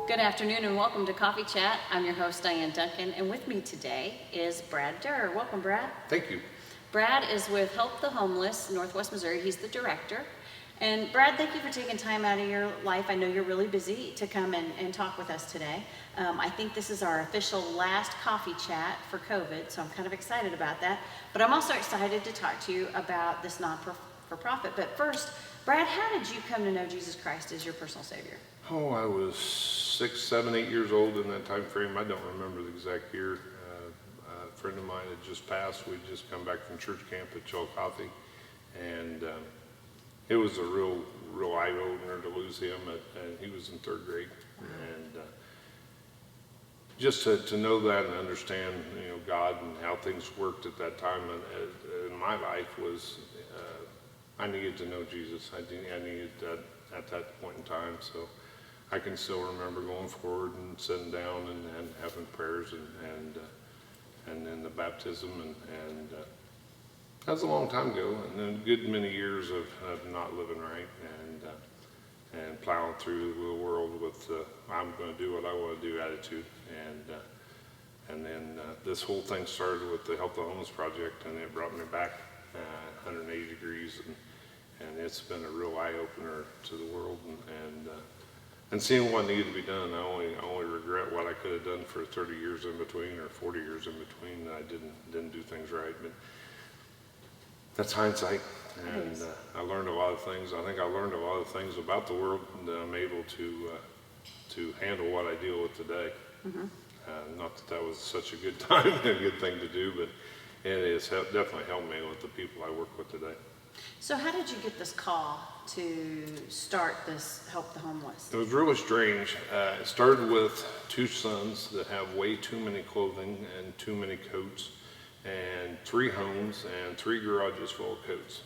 Good afternoon and welcome to Coffee Chat. I'm your host, Dyann Duncan, and with me today is Brad Derr. Welcome, Brad. Thank you. Brad is with Help the Homeless, Northwest Missouri. He's the director. And Brad, thank you for taking time out of your life. I know you're really busy to come and talk with us today. I think this is our official last coffee chat for COVID, so I'm kind of excited about that. But I'm also excited to talk to you about this non-for-profit. But first, Brad, how did you come to know Jesus Christ as your personal Savior? Oh, I was 6, 7, 8 years old in that time frame. I don't remember the exact year. A friend of mine had just passed. We'd just come back from church camp at Chillicothe, and it was a real eye-opener to lose him. And he was in 3rd grade, and just to know that and understand, God and how things worked at that time in my life was, I needed to know Jesus. I needed that at that point in time. So I can still remember going forward and sitting down and having prayers and then the baptism and that was a long time ago, and then a good many years of not living right and plowing through the world with I'm going to do what I want to do attitude, and then this whole thing started with the Help the Homeless project, and it brought me back 180 degrees, and it's been a real eye opener to the world and seeing what needed to be done. I only regret what I could have done for 30 years in between or 40 years in between. I didn't do things right, but that's hindsight. And I learned a lot of things. I think I learned a lot of things about the world that I'm able to handle what I deal with today. Mm-hmm. Not that was such a good time and a good thing to do, but it has definitely helped me with the people I work with today. So how did you get this call to start this Help the Homeless? It was really strange. It started with 2 sons that have way too many clothing and too many coats, and 3 homes and 3 garages full of coats.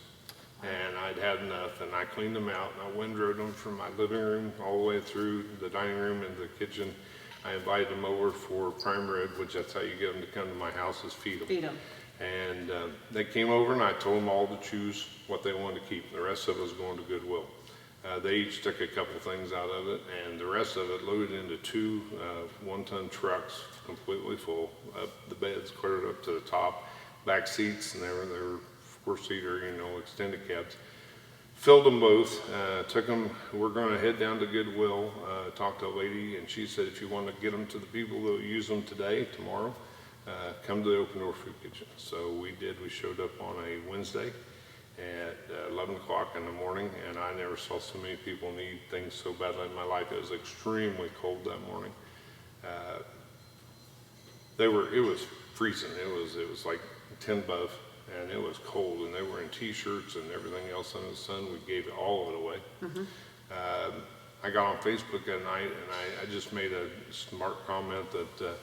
And I'd had enough, and I cleaned them out, and I windrowed them from my living room all the way through the dining room and the kitchen. I invited them over for prime rib, which that's how you get them to come to my house, is feed them. Feed them. And they came over, and I told them all to choose what they wanted to keep. The rest of it was going to Goodwill. They each took a couple things out of it, and the rest of it loaded into 2 one-ton trucks, completely full. The beds cleared up to the top, back seats, and they were 4-seater, extended cabs. Filled them both, took them. We're going to head down to Goodwill, talk to a lady, and she said, if you want to get them to the people that will use them today, tomorrow, come to the Open Door Food Kitchen. So we did. We showed up on a Wednesday at 11 o'clock in the morning, and I never saw so many people need things so badly in my life. It was extremely cold that morning. It was freezing. It was like 10 above, and it was cold, and they were in t-shirts and everything else under the sun. We gave all of it away. Mm-hmm. I got on Facebook that night, and I just made a smart comment that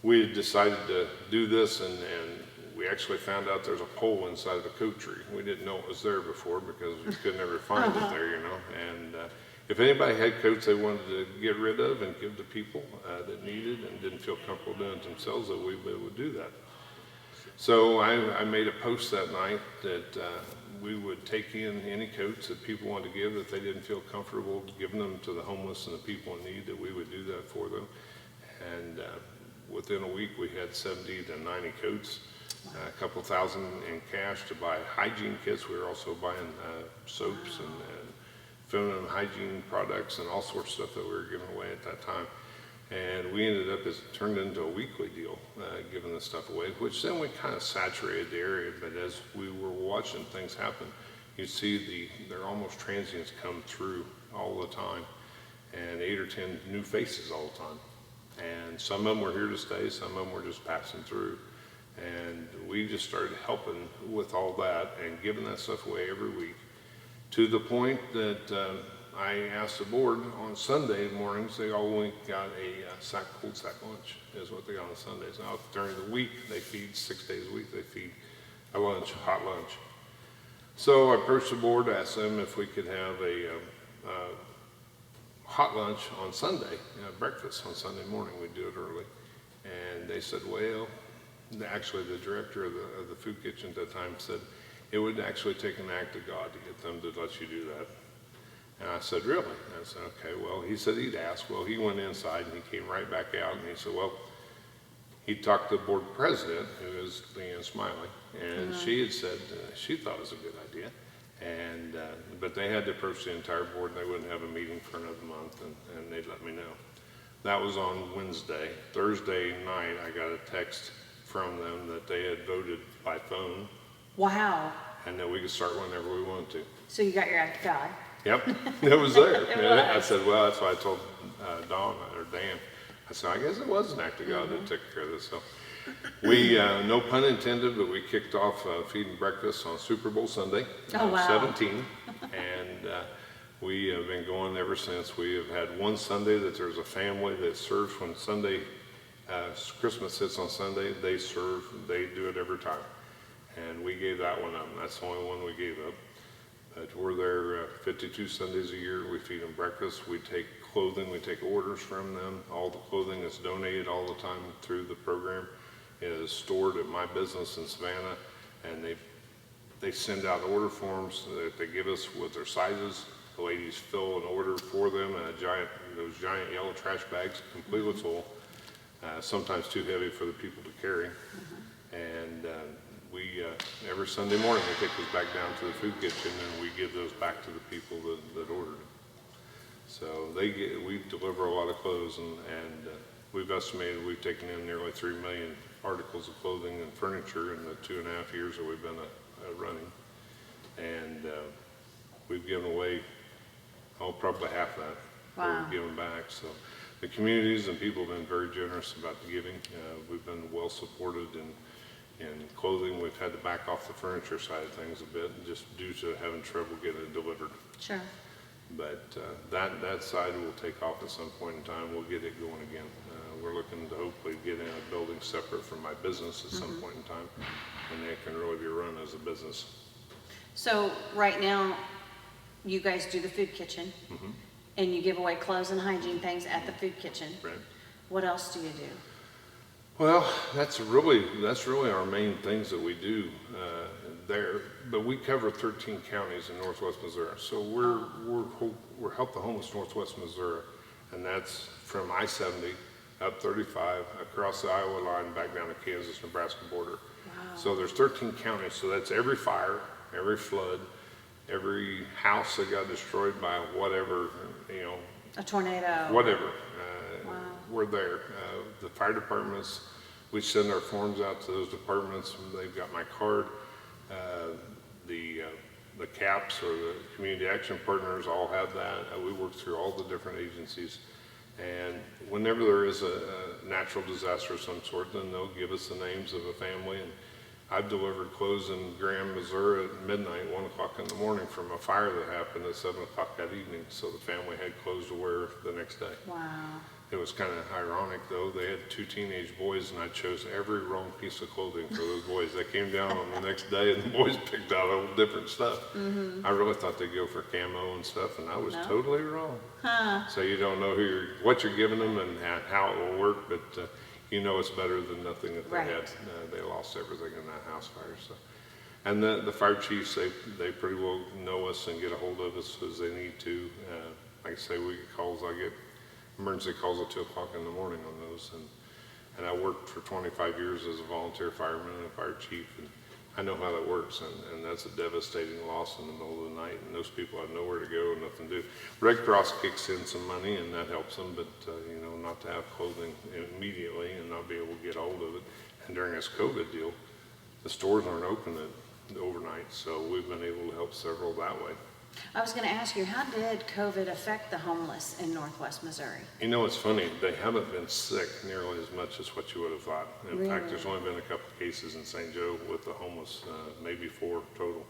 we had decided to do this, and we actually found out there's a pole inside the coat tree. We didn't know it was there before because we could never find it there, And if anybody had coats they wanted to get rid of and give to people that needed and didn't feel comfortable doing it themselves, that we would do that. So I made a post that night that we would take in any coats that people wanted to give that they didn't feel comfortable giving them to the homeless and the people in need, that we would do that for them. And within a week, we had 70 to 90 coats, a couple thousand in cash to buy hygiene kits. We were also buying soaps and feminine hygiene products and all sorts of stuff that we were giving away at that time. And we ended up, it turned into a weekly deal, giving this stuff away, which then we kind of saturated the area. But as we were watching things happen, you see there are almost transients come through all the time, and 8 or 10 new faces all the time. And some of them were here to stay, some of them were just passing through. And we just started helping with all that and giving that stuff away every week, to the point that I asked the board on Sunday mornings, they all got a cold sack lunch, is what they got on Sundays. Now during the week, they feed 6 days a week, they feed a lunch, hot lunch. So I approached the board, asked them if we could have a hot lunch on Sunday, breakfast on Sunday morning. We'd do it early. And they said, well, actually the director of the food kitchen at that time said, it would actually take an act of God to get them to let you do that. And I said, really? And I said, okay. Well, he said he'd ask. Well, he went inside and he came right back out and he said, well, he talked to the board president, who is Dyann Smiley, and she had said she thought it was a good idea. And but they had to approach the entire board and they wouldn't have a meeting for another month, and they'd let me know. That was on Wednesday. Thursday night, I got a text from them that they had voted by phone. Wow. And that we could start whenever we wanted to. So you got your act of God. Yep, it was there. It And I was. said, well, that's why I told Dan. I said, I guess it was an act of God that took care of this. So we, no pun intended, but we kicked off feed and breakfast on Super Bowl Sunday, Oh, wow. 17. And we have been going ever since. We have had one Sunday that there's a family that serves when Sunday, Christmas hits on Sunday, they serve, they do it every time. And we gave that one up, and that's the only one we gave up. But we're there 52 Sundays a year. We feed them breakfast. We take clothing. We take orders from them. All the clothing that's donated all the time through the program is stored at my business in Savannah, and they send out order forms that they give us with their sizes. The ladies fill an order for them in those giant yellow trash bags, completely full, sometimes too heavy for the people to carry. And we, every Sunday morning, we take those back down to the food kitchen and we give those back to the people that ordered them. So we deliver a lot of clothes, and we've estimated we've taken in nearly 3 million articles of clothing and furniture in the 2.5 years that we've been running. And we've given away, probably half that. Wow. We've given back. So the communities and people have been very generous about the giving. We've been well supported in clothing. We've had to back off the furniture side of things a bit, just due to having trouble getting it delivered. Sure. But that side will take off at some point in time. We'll get it going again. We're looking to hopefully get in a building separate from my business at some point in time, and it can really be run as a business. So right now, you guys do the food kitchen, and you give away clothes and hygiene things at the food kitchen. Right. What else do you do? Well, that's really our main things that we do there. But we cover 13 counties in Northwest Missouri. So we're Help the Homeless Northwest Missouri, and that's from I-70 up 35 across the Iowa line back down to Kansas-Nebraska border. Wow. So there's 13 counties. So that's every fire, every flood, every house that got destroyed by whatever, A tornado. whatever. Wow. We're there. The fire departments, we send our forms out to those departments. They've got my card. The CAPS or the Community Action Partners all have that. We work through all the different agencies. And whenever there is a natural disaster of some sort, then they'll give us the names of a family. And I've delivered clothes in Graham, Missouri at midnight, 1 o'clock in the morning from a fire that happened at 7 o'clock that evening. So the family had clothes to wear the next day. Wow. It was kind of ironic though. They had 2 teenage boys and I chose every wrong piece of clothing for those boys. They came down on the next day and the boys picked out all different stuff. I really thought they'd go for camo and stuff, and I was totally wrong. So you don't know what you're giving them and how it will work, but it's better than nothing that they had. They lost everything in that house fire. So. And the fire chiefs, they pretty well know us and get a hold of us as they need to. Like I say, we get calls. I get emergency calls at 2 o'clock in the morning on those. And I worked for 25 years as a volunteer fireman and a fire chief, and I know how that works. And that's a devastating loss in the middle of the night. And those people have nowhere to go and nothing to do. Red Cross kicks in some money and that helps them, but not to have clothing immediately and not be able to get hold of it. And during this COVID deal, the stores aren't open overnight, so we've been able to help several that way. I was going to ask you, how did COVID affect the homeless in Northwest Missouri? It's funny. They haven't been sick nearly as much as what you would have thought. In fact, there's only been a couple of cases in St. Joe with the homeless, maybe 4 total.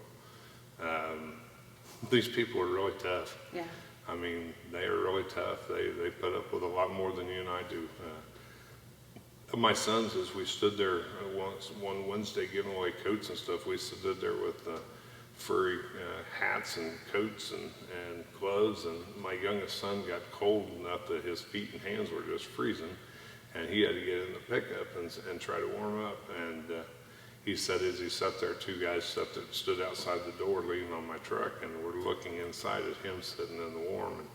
These people are really tough. Yeah. I mean, they are really tough. They put up with a lot more than you and I do. My sons, as we stood there one Wednesday giving away coats and stuff, we stood there with furry hats and coats and gloves, and my youngest son got cold enough that his feet and hands were just freezing, and he had to get in the pickup and try to warm up. And he said as he sat there, two guys stood outside the door leaning on my truck and were looking inside at him sitting in the warm. And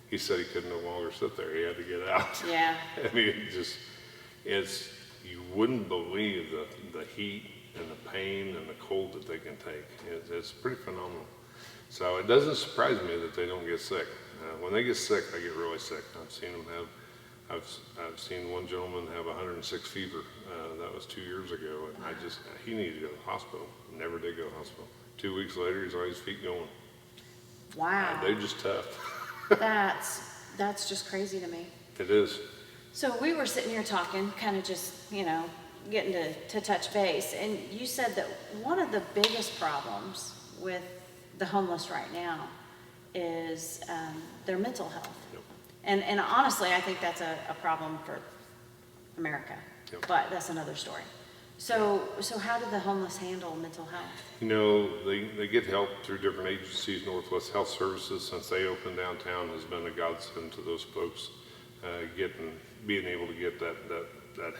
he said he could no longer sit there. He had to get out. Yeah. I mean, you wouldn't believe the heat and the pain and the cold that they can take. It's pretty phenomenal. So it doesn't surprise me that they don't get sick. When they get sick, they get really sick. I've seen one gentleman have 106 fever. That was 2 years ago, and he needed to go to the hospital. Never did go to the hospital. 2 weeks later, he's on his feet going. Wow. They're just tough. That's just crazy to me. It is. So we were sitting here talking, kind of just, getting to touch base, and you said that one of the biggest problems with the homeless right now is their mental health. Yep. And honestly, I think that's a problem for America, Yep. but that's another story. So how do the homeless handle mental health? They get help through different agencies. Northwest Health Services, since they opened downtown, has been a godsend to those folks, being able to get that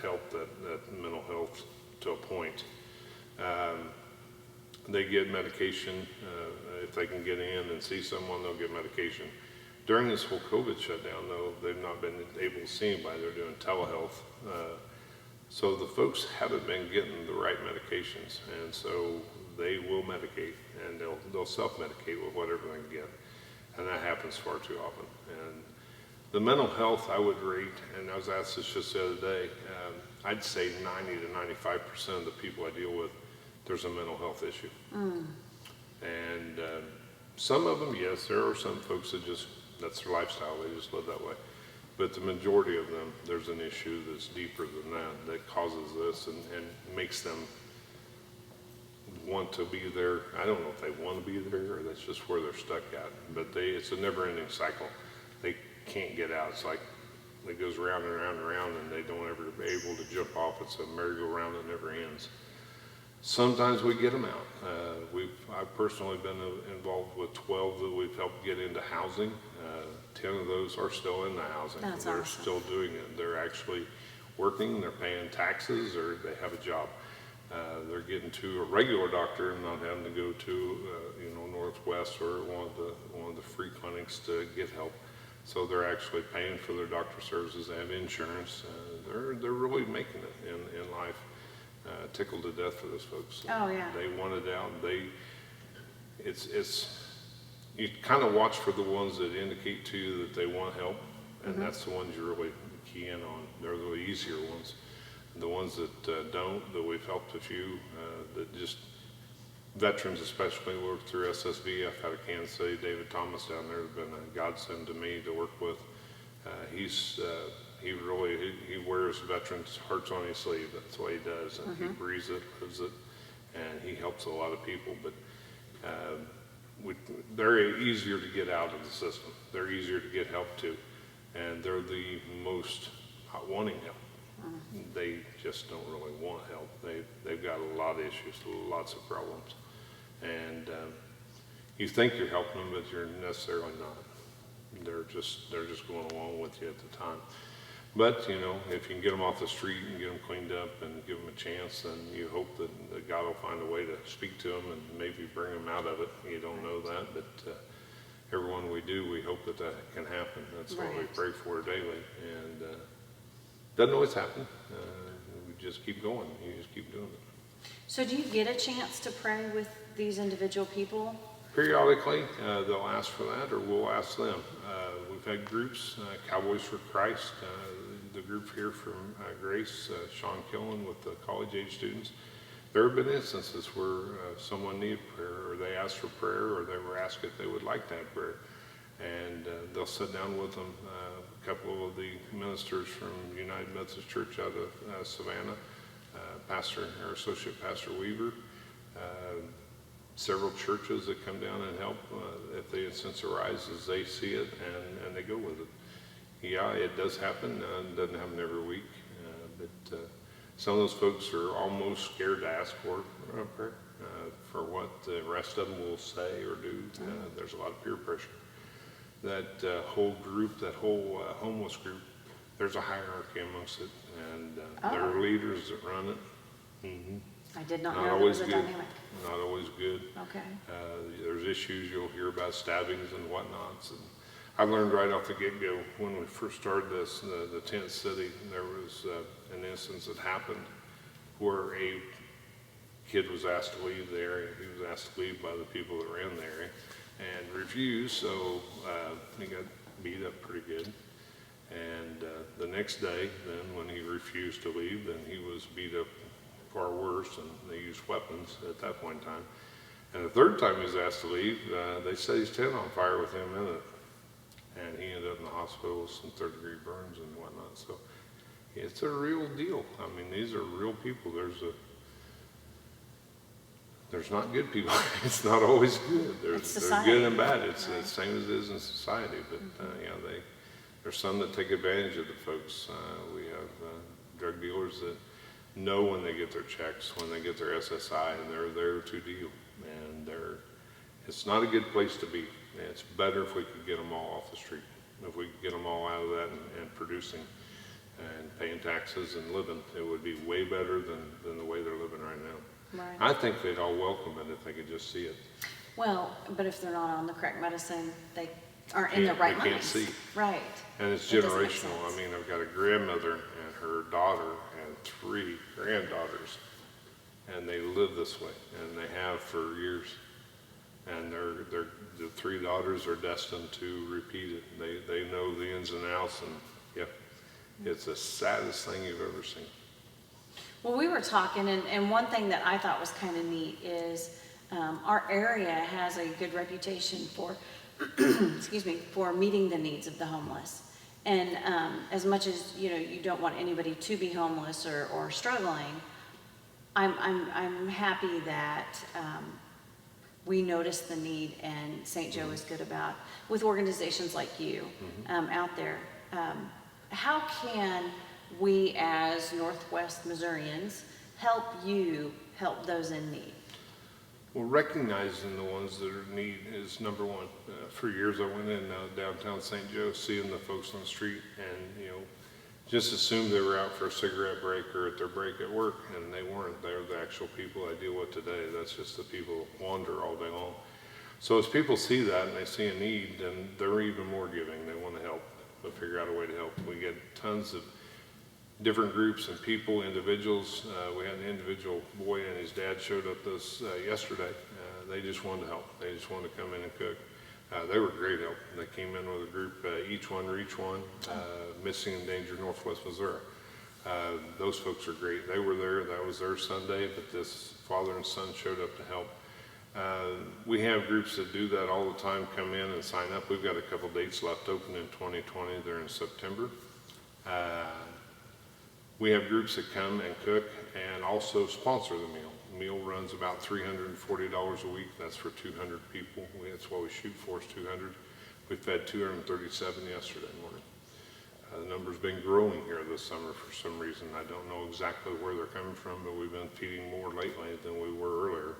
help, that mental health to a point. They get medication. If they can get in and see someone, they'll get medication. During this whole COVID shutdown, though, they've not been able to see anybody. They're doing telehealth. So the folks haven't been getting the right medications, and so they will medicate, and they'll self-medicate with whatever they can get, and that happens far too often. And the mental health, I would rate, and I was asked this just the other day, I'd say 90 to 95% of the people I deal with, there's a mental health issue. And some of them, yes, there are some folks that that's their lifestyle, they just live that way. But the majority of them, there's an issue that's deeper than that causes this and makes them want to be there. I don't know if they want to be there or that's just where they're stuck at, but it's a never-ending cycle. They can't get out. It's like it goes round and round and round, and they don't ever be able to jump off. It's a merry-go-round that never ends. Sometimes we get them out. I've personally been involved with 12 that we've helped get into housing. 10 of those are still in the housing. That's They're awesome. still doing it. They're actually working, they're paying taxes, or they have a job. They're getting to a regular doctor and not having to go to Northwest or one of the free clinics to get help. So they're actually paying for their doctor services. They have insurance. They're really making it in life. Tickled to death for those folks. Oh, yeah. They want it out. You kind of watch for the ones that indicate to you that they want help, and that's the ones you really key in on. They're the easier ones. The ones that don't, that we've helped a few, that just veterans especially work through SSV. I've had a Kansas City, David Thomas down there, has been a godsend to me to work with. He wears veterans' hearts on his sleeve. That's the way he does, and he breathes it, lives it, and he helps a lot of people. But they're easier to get out of the system. They're easier to get help to, and they're the most wanting help. They just don't really want help. They've got a lot of issues, lots of problems, and you think you're helping them, but you're necessarily not. They're just going along with you at the time. But if you can get them off the street and get them cleaned up and give them a chance, then you hope that God will find a way to speak to them and maybe bring them out of it. You don't know that, but everyone we do, we hope that can happen. That's what we pray for daily, and doesn't always happen. We just keep going. You just keep doing it. So do you get a chance to pray with these individual people? Periodically, they'll ask for that, or we'll ask them. We've had groups, Cowboys for Christ, the group here from Grace, Sean Killen with the college-age students. There have been instances where someone needed prayer, or they asked for prayer, or they were asked if they would like to have prayer. And they'll sit down with them. A couple of the ministers from United Methodist Church out of Savannah, Associate Pastor Weaver, several churches that come down and help if the instance arises. They see it and they go with it. Yeah, it does happen. It doesn't happen every week, but some of those folks are almost scared to ask for prayer for what the rest of them will say or do. There's a lot of peer pressure. That whole group, that whole homeless group, there's a hierarchy amongst it, and there are leaders that run it. I did not Not know there always was a good. dynamic. Not always good. Okay. There's issues you'll hear about, stabbings and whatnots. And I learned right off the get-go when we first started this, the tent city, there was an instance that happened where a kid was asked to leave the area. He was asked to leave by the people that were in the area and refused, so he got beat up pretty good. And the next day, then when he refused to leave, then he was beat up far worse, and they used weapons at that point in time. And the third time he was asked to leave, they set his tent on fire with him in it. And he ended up in the hospital with some third-degree burns and whatnot. So it's a real deal. I mean, these are real people. There's not good people. It's not always good. There's good and bad. It's the same as it is in society. But there's some that take advantage of the folks. We have drug dealers that know when they get their checks, when they get their SSI, and they're there to deal. And it's not a good place to be. It's better if we could get them all off the street. If we could get them all out of that and producing and paying taxes and living, it would be way better than the way they're living right now. Right. I think they'd all welcome it if they could just see it. Well, but if they're not on the correct medicine, they aren't in the right They can't minds. see. Right. And it's It doesn't make generational. I sense. mean, I've got a grandmother and her daughter and 3 granddaughters, and they live this way, and they have for years. And the 3 daughters are destined to repeat it. They know the ins and outs, and it's the saddest thing you've ever seen. Well, we were talking, and one thing that I thought was kind of neat is our area has a good reputation for, excuse me, for meeting the needs of the homeless. And as much as you don't want anybody to be homeless or struggling, I'm happy that we notice the need, and St. Joe is good about, with organizations like you out there. How can we as Northwest Missourians help you help those in need? Well, recognizing the ones that are in need is number one. For years I went in downtown St. Joe, seeing the folks on the street, and just assumed they were out for a cigarette break or at their break at work, and they weren't. They're the actual people I deal with today. That's just the people that wander all day long. So as people see that and they see a need, then they're even more giving. They want to help. They'll figure out a way to help. We get tons of different groups and people, individuals. We had an individual boy and his dad showed up yesterday. They just wanted to help. They just wanted to come in and cook. They were great help. They came in with a group, each one reach one, missing and endangered Northwest Missouri. Those folks are great. They were there. That was their Sunday, but this father and son showed up to help. We have groups that do that all the time, come in and sign up. We've got a couple dates left open in 2020. They're in September. We have groups that come and cook and also sponsor the meal. The meal runs about $340 a week. That's for 200 people. That's what we shoot for, is 200. We fed 237 yesterday morning. The number's been growing here this summer for some reason. I don't know exactly where they're coming from, but we've been feeding more lately than we were earlier.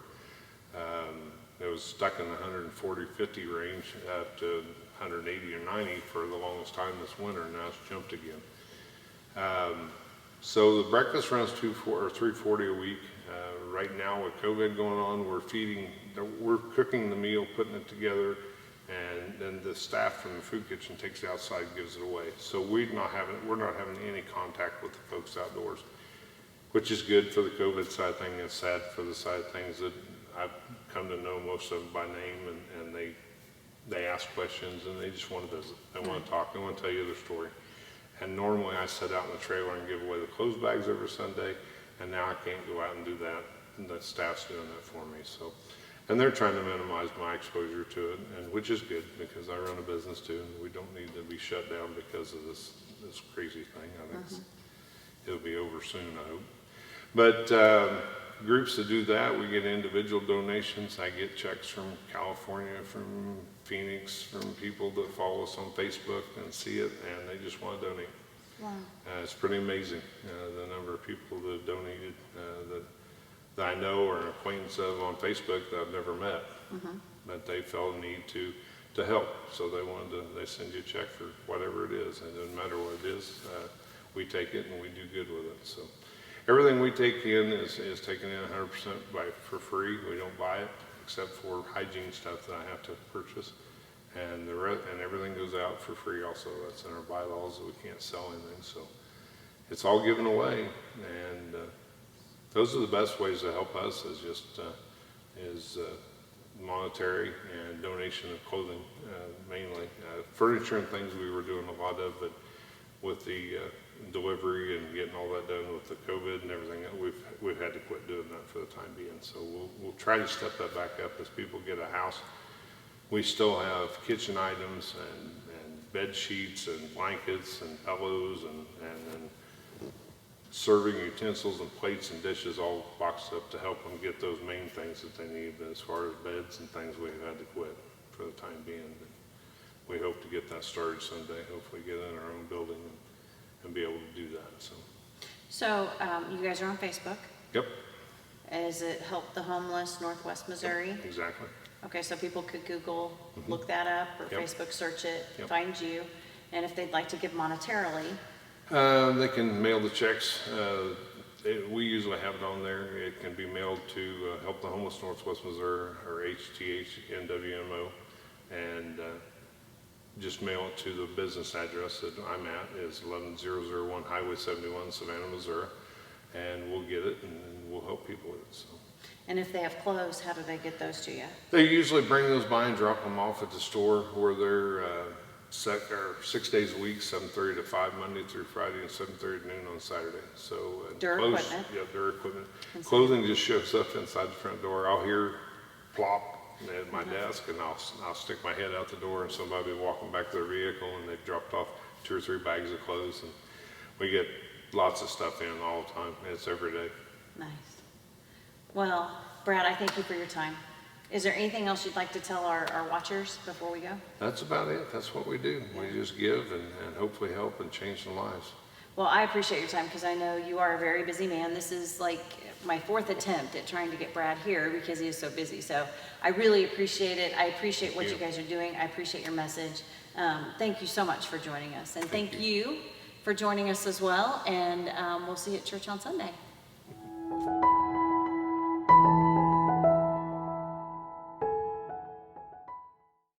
It was stuck in the 140, 50 range up to 180 or 90 for the longest time this winter, and now it's jumped again. So the breakfast runs $340 a week. Right now with COVID going on, we're cooking the meal, putting it together, and then the staff from the food kitchen takes it outside and gives it away. So we're not having any contact with the folks outdoors, which is good for the COVID side thing. It's sad for the side things that I've come to know most of them by name, and they ask questions and they just want to visit. They want to talk. They want to tell you their story. And normally I sit out in the trailer and give away the clothes bags every Sunday, and now I can't go out and do that. And the staff's doing that for me. So, and they're trying to minimize my exposure to it, and which is good because I run a business too, and we don't need to be shut down because of this crazy thing. I think it'll be over soon, I hope. But groups that do that, we get individual donations. I get checks from California, from Phoenix, from people that follow us on Facebook and see it, and they just want to donate. Wow. It's pretty amazing, the number of people that have donated that I know or an acquaintance of on Facebook that I've never met, but they felt a need to help. So they send you a check for whatever it is. It doesn't matter what it is. We take it and we do good with it. So everything we take in is taken in 100% for free. We don't buy it except for hygiene stuff that I have to purchase. And and everything goes out for free also. That's in our bylaws that we can't sell anything. So it's all given away. And those are the best ways to help us is just monetary and donation of clothing mainly. Furniture and things we were doing a lot of, but with the delivery and getting all that done with the COVID and everything, we've had to quit doing that for the time being. So we'll try to step that back up as people get a house. We still have kitchen items and bed sheets and blankets and pillows and serving utensils and plates and dishes all boxed up to help them get those main things that they need. But as far as beds and things, we've had to quit for the time being. But we hope to get that started someday, hopefully get in our own building and be able to do that. So you guys are on Facebook. Yep. Is it Help the Homeless Northwest Missouri? Yep, exactly. Okay, so people could Google, look that up, or Yep. Facebook search it, Yep. find you. And if they'd like to give monetarily, They can mail the checks. We usually have it on there. It can be mailed to Help the Homeless Northwest Missouri or HTHNWMO, and just mail it to the business address that I'm at is 11001 Highway 71, Savannah, Missouri, and we'll get it and we'll help people with it. So. and if they have clothes, how do they get those to you? They usually bring those by and drop them off at the store where they're 6 days a week, 7:30 to 5 Monday through Friday, and 7:30 to noon on Saturday. So Derr clothes, equipment. yeah, Derr equipment. Inside. Clothing just shows up inside the front door. I'll hear plop at my desk, and I'll stick my head out the door, and somebody will be walking back to their vehicle, and they've dropped off 2 or 3 bags of clothes, and we get lots of stuff in all the time. It's every day. Nice. Well, Brad, I thank you for your time. Is there anything else you'd like to tell our watchers before we go? That's about it. That's what we do. We just give and hopefully help and change some lives. Well, I appreciate your time because I know you are a very busy man. This is like my 4th attempt at trying to get Brad here because he is so busy. So I really appreciate it. I appreciate what you guys are doing. I appreciate your message. Thank you so much for joining us. And thank you for joining us as well. And we'll see you at church on Sunday.